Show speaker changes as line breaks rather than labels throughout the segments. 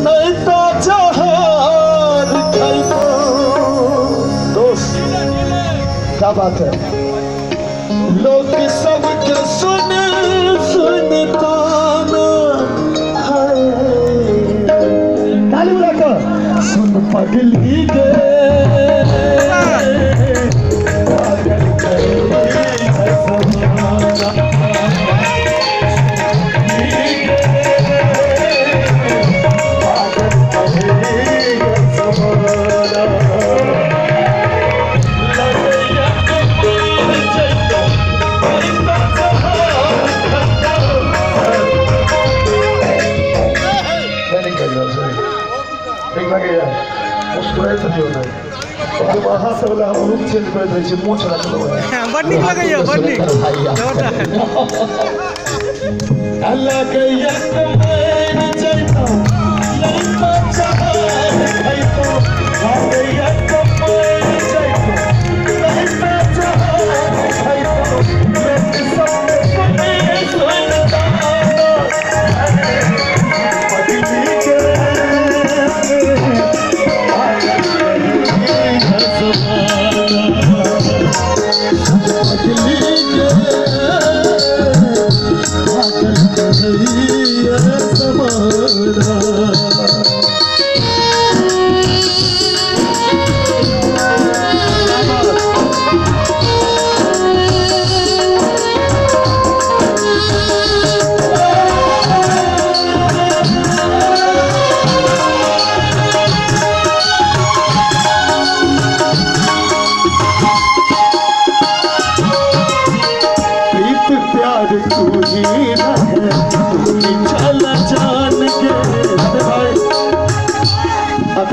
नहीं तो जहान खाई तो दोस्त क्या बात है। लोग सबके सुनता ताली बुलाकर सुन पगली के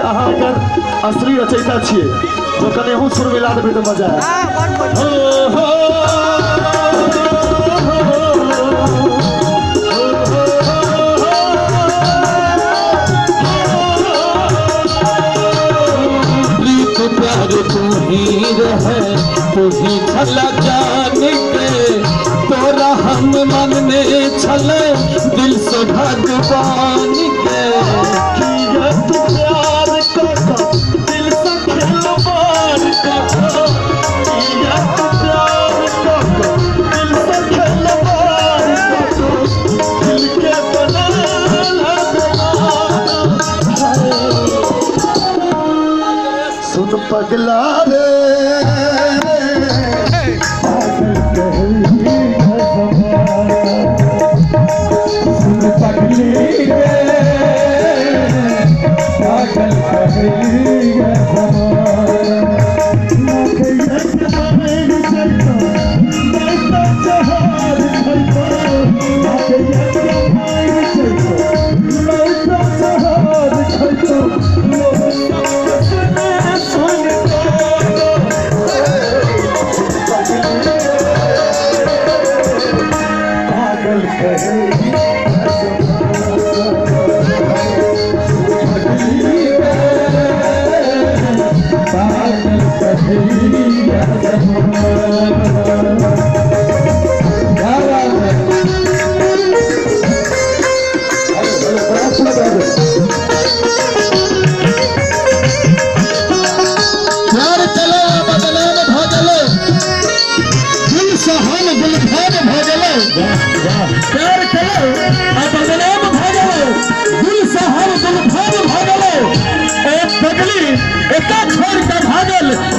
असली रचयिता छे जो कने हूँ सुर मिला देबे तो मजा है।
प्रीत प्यार तू ही रहे तू ही छला जान के तोरा हम मन में छले दिल से भगवान के
किया तू प्यार का दिल से खिलवाड़ का किया तू प्यार का दिल से खिलवाड़ का दिल के बना सुन पगला रे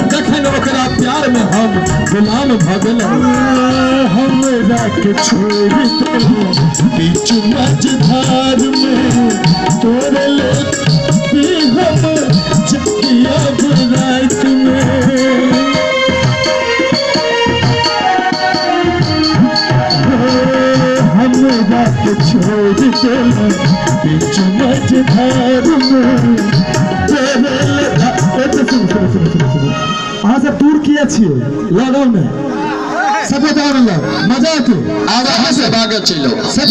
प्यार में हम गुलाम भगल हमरा के छोड़ बीच मझधार में तोरे ले हम जकिया रात में हमरा के छोड़ बीच मझधार में तोरे ले अहाँ सब दूर किए छिए लॉकडाउन में सब बता मजा आते आगे से भागल चलो सब